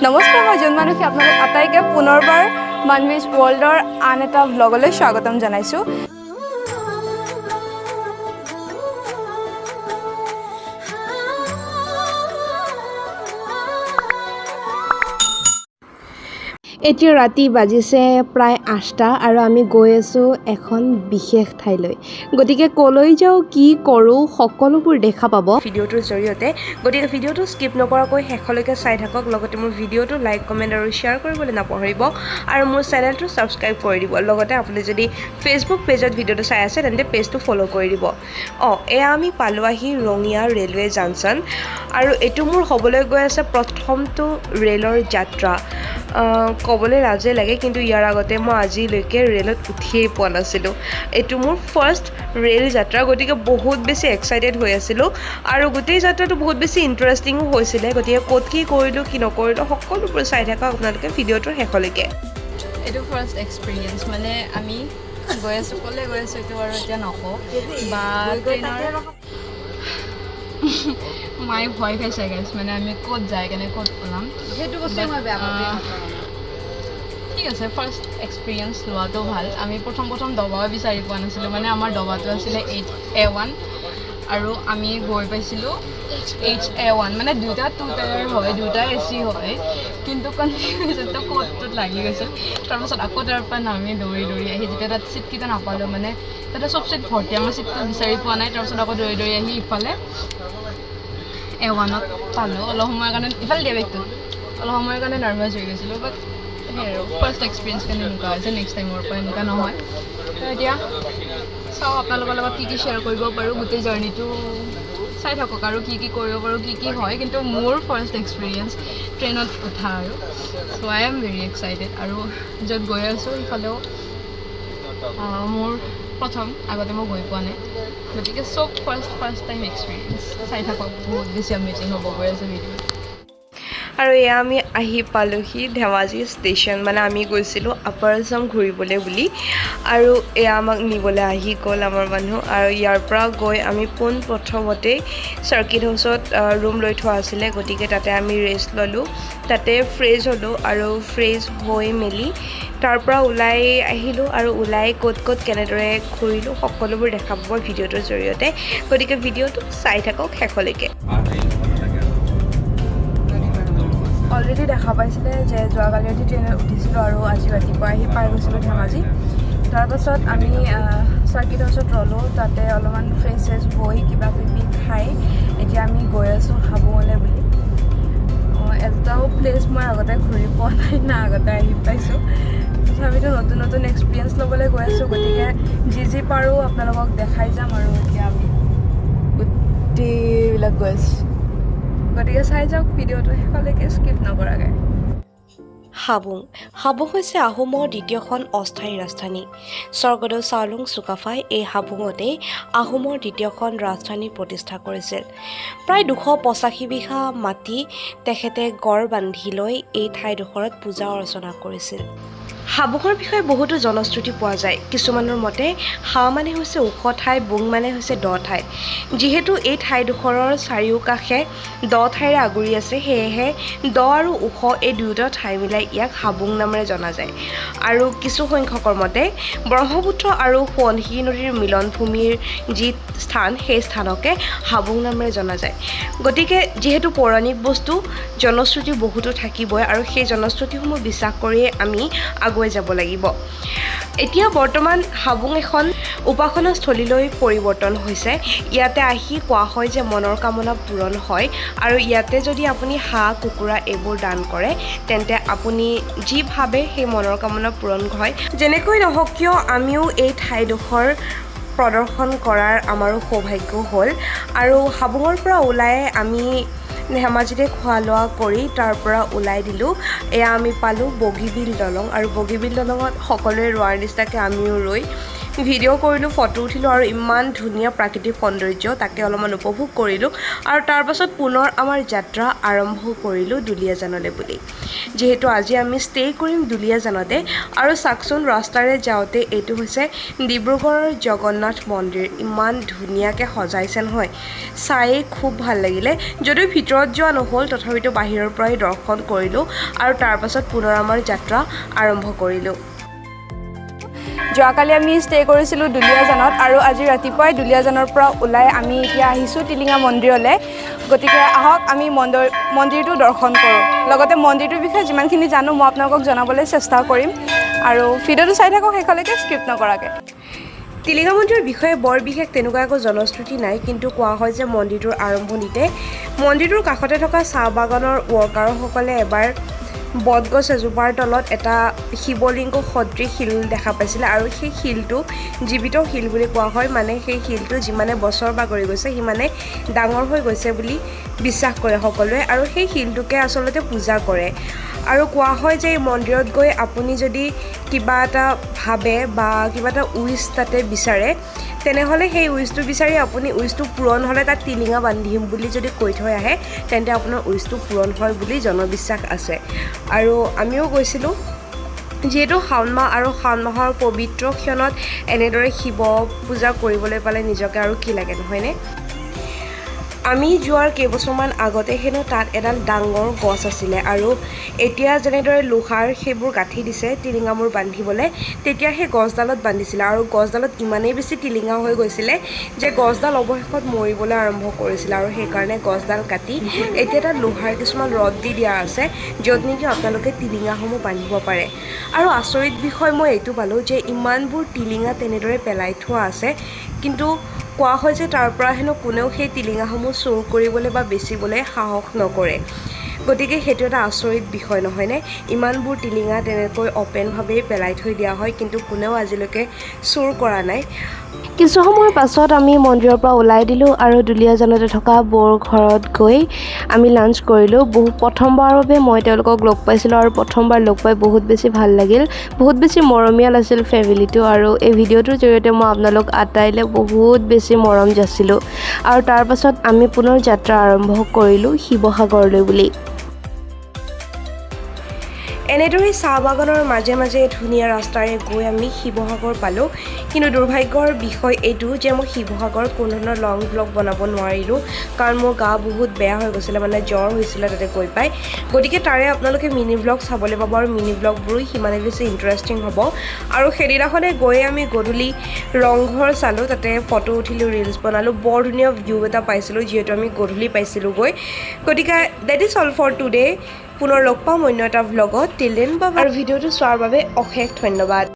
নমস্কাৰ, মই জোনমানুষী আপোনালোক আটাইকে পুনৰবাৰ মানভিজ ৱৰ্ল্ডৰ আন এটা ব্লগলৈ স্বাগতম জনাইছোঁ। এতিয়া ৰাতি বাজিছে প্ৰায় ৮টা আৰু আমি গৈ আছোঁ এখন বিশেষ ঠাইলৈ। গতিকে ক'লৈ যাওঁ, কি কৰোঁ, সকলোবোৰ দেখা পাব ভিডিঅ'টোৰ জৰিয়তে। গতিকে ভিডিঅ'টো স্কিপ নকৰাকৈ শেষলৈকে চাই থাকক। লগতে মোৰ ভিডিঅ'টো লাইক, কমেণ্ট আৰু শ্বেয়াৰ কৰিবলৈ নাপাহৰিব আৰু মোৰ চেনেলটো ছাবস্ক্ৰাইব কৰি দিব। লগতে আপুনি যদি ফেচবুক পেজত ভিডিঅ'টো চাই আছে তেন্তে পেজটো ফ'ল' কৰি দিব। এয়া আমি পালোঁ আহি ৰঙিয়া ৰেলৱে জাংচন আৰু এইটো মোৰ হ'বলৈ গৈ আছে প্ৰথমটো ৰেলৰ যাত্ৰা। ক'বলৈ লাজে লাগে, কিন্তু ইয়াৰ আগতে মই আজিলৈকে ৰেলত উঠিয়েই পোৱা নাছিলোঁ। এইটো মোৰ ফাৰ্ষ্ট ৰেল যাত্ৰা, গতিকে বহুত বেছি এক্সাইটেড হৈ আছিলোঁ আৰু গোটেই যাত্ৰাটো বহুত বেছি ইণ্টাৰেষ্টিঙো হৈছিলে। গতিকে ক'ত কি কৰিলোঁ, কি নকৰিলোঁ, সকলোবোৰ চাই থাকক আপোনালোকে ভিডিঅ'টোৰ শেষলৈকে। এইটো ফাৰ্ষ্ট এক্সপিৰিয়েঞ্চ, মানে আমি গৈ আছোঁ, ক'লৈ গৈ আছোঁ এইটো আৰু এতিয়া নকওঁ। বা ট্ৰেইনৰ মায়ে ভয় খাইছে গাইছ, মানে আমি ক'ত যাই কেনে ক'ত ওলাম সেইটো বস্তু মই বেয়া পাওঁ। ঠিক আছে, ফাৰ্ষ্ট এক্সপিৰিয়েঞ্চ লোৱাটো ভাল। আমি প্ৰথম দবাও বিচাৰি পোৱা নাছিলোঁ, মানে আমাৰ দবাটো আছিলে H-A1 আৰু আমি গৈ পাইছিলোঁ H-A1, মানে দুটা 2 টায়াৰ হয়, দুটা AC হয়, কিন্তু কনফিউজনটো ক'তটোত লাগি গৈছিল। তাৰপাছত আকৌ তাৰ পৰা নামি দৌৰি আহি যেতিয়া তাত চিটকেইটা নাপালোঁ, মানে তাতে চব চিট ভৰ্তি, আমাৰ চিটটো বিচাৰি পোৱা নাই। তাৰপাছত আকৌ দৌৰি আহি ইফালে A1ত পালোঁ। অলপ সময়ৰ কাৰণে ইফালে দিয়া বেগটো অলপ সময়ৰ কাৰণে নাৰ্ভাছ হৈ গৈছিলোঁ, বাট সেই আৰু ফাৰ্ষ্ট এক্সপিৰিয়েঞ্চ কাৰণে এনেকুৱা হৈছে। নেক্সট টাইমৰ পৰা এনেকুৱা নহয়। তো এতিয়া চাওঁ আপোনালোকৰ লগত কি শ্বেয়াৰ কৰিব পাৰোঁ, গোটেই জাৰ্ণিটো চাই থাকক আৰু কি কৰিব পাৰোঁ, কি হয়। কিন্তু মোৰ ফাৰ্ষ্ট এক্সপিৰিয়েঞ্চ ট্ৰেইনত উঠা আৰু চ' আই এম ভেৰি এক্সাইটেড। আৰু য'ত গৈ আছোঁ সিফালেও মোৰ প্ৰথম, আগতে মই গৈ পোৱা নাই, গতিকে চব ফাৰ্ষ্ট টাইম এক্সপিৰিয়েঞ্চ। চাই থাকক, বহুত বেছি এমেজিং হ'ব গৈ আছে ভিডিঅ'। আৰু এয়া আমি আহি পালোঁহি ধেমাজি ষ্টেচন। মানে আমি গৈছিলোঁ আপাৰ আছাম ঘূৰিবলৈ বুলি, আৰু এয়া আমাক নিবলৈ আহি গ'ল আমাৰ মানুহ। আৰু ইয়াৰ পৰা গৈ আমি পোনপ্ৰথমতেই চাৰ্কিট হাউচত ৰুম লৈ থোৱা আছিলে, গতিকে তাতে আমি ৰেষ্ট ল'লোঁ, তাতে ফ্ৰেছ হ'লোঁ আৰু ফ্ৰেছ হৈ মেলি তাৰ পৰা ওলাই আহিলোঁ। আৰু ওলাই ক'ত কেনেদৰে ঘূৰিলোঁ সকলোবোৰ দেখা পাব ভিডিঅ'টোৰ জৰিয়তে। গতিকে ভিডিঅ'টো চাই থাকক শেষলৈকে। অলৰেডি দেখা পাইছিলে যে যোৱাকালি ৰাতি ট্ৰেইনত উঠিছিলোঁ আৰু আজি ৰাতিপুৱা আহি পাই গৈছিলোঁ ধেমাজি। তাৰপাছত আমি চাৰ্কিট হাউচত ৰ'লোঁ, তাতে অলপমান ফ্ৰেছ হৈ কিবা কিবি খাই এতিয়া আমি গৈ আছোঁ হাবুঙলৈ বুলি। এটাও প্লেচ মই আগতে ঘূৰি পোৱা নাই না, আগতে আহি পাইছোঁ। তথাপিতো নতুন এক্সপিৰিয়েঞ্চ ল'বলৈ গৈ আছোঁ, গতিকে যি পাৰোঁ আপোনালোকক দেখাই যাম। আৰু এতিয়া আমি গোটেইবিলাক গৈ আছোঁ, গতিকে চাই যাওক ভিডিঅ'টো শেষলৈকে স্কিপ নকৰাকৈ। হাবুং হৈছে আহোমৰ দ্বিতীয়খন অস্থায়ী ৰাজধানী। স্বৰ্গদেউ চাওলুং চুকাফাই এই হাবুঙতেই আহোমৰ দ্বিতীয়খন ৰাজধানী প্ৰতিষ্ঠা কৰিছিল। প্ৰায় 285 বিঘা মাটি তেখেতে গড় বান্ধি লৈ এই ঠাইডোখৰত পূজা অৰ্চনা কৰিছিল। হাবুঙৰ বিষয়ে বহুতো জনশ্ৰুতি পোৱা যায়। কিছুমানৰ মতে হা মানে হৈছে ওখ ঠাই, বুং মানে হৈছে দ ঠাই। যিহেতু এই ঠাইডোখৰৰ চাৰিওকাষে দ ঠাইৰে আগুৰি আছে, সেয়েহে দ আৰু ওখ এই দুয়োটা ঠাই মিলাই ইয়াক হাবুং নামেৰে জনা যায়। আৰু কিছু সংখ্যকৰ মতে ব্ৰহ্মপুত্ৰ আৰু সোৱণশিৰি নদীৰ মিলনভূমিৰ যি স্থান, সেই স্থানকে হাবুং নামেৰে জনা যায়। গতিকে যিহেতু পৌৰাণিক বস্তু, জনশ্ৰুতি বহুতো থাকিবই, আৰু সেই জনশ্ৰুতিসমূহ বিশ্বাস কৰিয়ে আমি আগুৱাই যাব লাগিব। এতিয়া বৰ্তমান হাবুং এখন উপাসনাস্থলীলৈ পৰিৱৰ্তন হৈছে। ইয়াতে আহি কোৱা হয় যে মনৰ কামনা পূৰণ হয়, আৰু ইয়াতে যদি আপুনি হাঁহ, কুকুৰা এইবোৰ দান কৰে তেন্তে আপুনি যি ভাবে সেই মনৰ কামনা পূৰণ হয়। যেনেকৈ নহওক কিয় আমিও এই ঠাইডোখৰ প্ৰদৰ্শন কৰাৰ আমাৰো সৌভাগ্য হ'ল। আৰু হাবুঙৰ পৰা ওলাই আমি ধেমাজিতে খোৱা লোৱা কৰি তাৰ পৰা ওলাই দিলোঁ। এয়া আমি পালোঁ বগীবিল দলং, আৰু বগীবিল দলঙত সকলোৱে ৰোৱাৰ নিচিনাকৈ আমিও ৰৈ ভিডিঅ' কৰিলোঁ, ফটো উঠিলোঁ আৰু ইমান ধুনীয়া প্ৰাকৃতিক সৌন্দৰ্য তাকে অলপমান উপভোগ কৰিলোঁ আৰু তাৰ পাছত পুনৰ আমাৰ যাত্ৰা আৰম্ভ কৰিলোঁ দুলীয়াজানলৈ বুলি। যিহেতু আজি আমি ষ্টে' কৰিম দুলীয়াজানতে আৰু চাওকচোন ৰাস্তাৰে যাওঁতে এইটো হৈছে ডিব্ৰুগড়ৰ জগন্নাথ মন্দিৰ। ইমান ধুনীয়াকৈ সজাইছে নহয়, চায়ে খুব ভাল লাগিলে। যদিও ভিতৰত যোৱা নহ'ল তথাপিতো বাহিৰৰ পৰাই দৰ্শন কৰিলোঁ আৰু তাৰ পাছত পুনৰ আমাৰ যাত্ৰা আৰম্ভ কৰিলোঁ। যোৱাকালি আমি ষ্টে কৰিছিলোঁ দুলীয়াজানত আৰু আজি ৰাতিপুৱাই দুলীয়াজানৰ পৰা ওলাই আমি এতিয়া আহিছোঁ টিলিঙা মন্দিৰলৈ। গতিকে আহক আমি মন্দিৰটো দৰ্শন কৰোঁ, লগতে মন্দিৰটোৰ বিষয়ে যিমানখিনি জানো মই আপোনালোকক জনাবলৈ চেষ্টা কৰিম আৰু ভিডিঅ'টো চাই থাকক শেষলৈকে স্ক্ৰিপ্ট নকৰাকৈ। টিলিঙা মন্দিৰৰ বিষয়ে বৰ বিশেষ তেনেকুৱা একো জনশ্ৰুতি নাই, কিন্তু কোৱা হয় যে মন্দিৰটোৰ আৰম্ভণিতে মন্দিৰটোৰ কাষতে থকা চাহ বাগানৰ ৱৰ্কাৰসকলে এবাৰ বটগছ এজোপাৰ তলত এটা শিৱলিংগ সদৃশ শিল দেখা পাইছিলে আৰু সেই শিলটো জীৱিত শিল বুলি কোৱা হয়। মানে সেই শিলটো যিমানে বছৰ বাগৰি গৈছে সিমানে ডাঙৰ হৈ গৈছে বুলি বিশ্বাস কৰে সকলোৱে আৰু সেই শিলটোকে আচলতে পূজা কৰে। আৰু কোৱা হয় যে এই মন্দিৰত গৈ আপুনি যদি কিবা এটা ভাবে বা কিবা এটা উইচ তাতে বিচাৰে তেনেহ'লে সেই উইচটো বিচাৰি আপুনি উইচটো পূৰণ হ'লে তাত টিলিঙা বান্ধিম বুলি যদি কৈ থৈ আহে তেন্তে আপোনাৰ উইচটো পূৰণ হয় বুলি জনবিশ্বাস আছে। আৰু আমিও গৈছিলোঁ, যিহেতু শাওণ মাহ আৰু শাওণ মাহৰ পবিত্ৰ ক্ষণত এনেদৰে শিৱ পূজা কৰিবলৈ পালে নিজকে আৰু কি লাগে নহয়নে? আমি যোৱাৰ কেইবছৰমান আগতে হেনো তাত এডাল ডাঙৰ গছ আছিলে আৰু এতিয়া যেনেদৰে লোহাৰ সেইবোৰ গাঁঠি দিছে টিলিঙাবোৰ বান্ধিবলৈ, তেতিয়া সেই গছডালত বান্ধিছিলে আৰু গছডালত ইমানেই বেছি টিলিঙা হৈ গৈছিলে যে গছডাল অৱশেষত মৰিবলৈ আৰম্ভ কৰিছিলে আৰু সেইকাৰণে গছডাল কাটি এতিয়া তাত লোহাৰ কিছুমান ৰড দি দিয়া আছে য'ত নেকি আপোনালোকে টিলিঙাসমূহ বান্ধিব পাৰে। আৰু আচৰিত বিষয় মই এইটো পালোঁ যে ইমানবোৰ টিলিঙা তেনেদৰে পেলাই থোৱা আছে, কিন্তু কোৱা হয় যে তাৰ পৰা হেনো কোনেও সেই টিলিঙাসমূহ চুৰ কৰিবলৈ বা বেচিবলৈ সাহস নকৰে। গতিকে সেইটো এটা আচৰিত বিষয় নহয়নে? ইমানবোৰ টিলিঙা তেনেকৈ অ'পেনভাৱেই পেলাই থৈ দিয়া হয় কিন্তু কোনেও আজিলৈকে চুৰ কৰা নাই। কিছু সময়ৰ পাছত আমি মন্দিৰৰ পৰা ওলাই দিলোঁ আৰু দুলীয়াজানতে থকা বৌৰ ঘৰত গৈ আমি লাঞ্চ কৰিলোঁ। প্ৰথমবাৰৰ বাবে মই তেওঁলোকক লগ পাইছিলোঁ আৰু প্ৰথমবাৰ লগ পাই বহুত বেছি ভাল লাগিল, বহুত বেছি মৰমীয়াল আছিল ফেমিলিটো আৰু এই ভিডিঅ'টোৰ জৰিয়তে মই আপোনালোক আটাইলৈ বহুত বেছি মৰম যাচিলোঁ। আৰু তাৰ পাছত আমি পুনৰ যাত্ৰা আৰম্ভ কৰিলোঁ শিৱসাগৰলৈ বুলি। এনেদৰে চাহ বাগানৰ মাজে মাজে ধুনীয়া ৰাস্তাৰে গৈ আমি শিৱসাগৰ পালোঁ। কিন্তু দুৰ্ভাগ্যৰ বিষয় এইটো যে মই শিৱসাগৰত কোনো ধৰণৰ লং ভ্লগ বনাব নোৱাৰিলোঁ, কাৰণ মোৰ গা বহুত বেয়া হৈ গৈছিলে, মানে জ্বৰ হৈছিলে তাতে গৈ পাই। গতিকে তাৰে আপোনালোকে মিনি ভ্লগ চাবলৈ পাব আৰু মিনি ভ্লগবোৰো সিমানে বেছি ইণ্টাৰেষ্টিং হ'ব। আৰু সেইদিনাখনে গৈ আমি গধূলি ৰংঘৰ চালোঁ, তাতে ফটো উঠিলোঁ, ৰিলচ বনালোঁ, বৰ ধুনীয়া ভিউ এটা পাইছিলোঁ যিহেতু আমি গধূলি পাইছিলোঁ গৈ। গতিকে that is all for today. পুনৰ লগ পাম অন্য এটা ভ্লগত। টিল দেন বাই। আৰু ভিডিঅ'টো চোৱাৰ বাবে অশেষ ধন্যবাদ।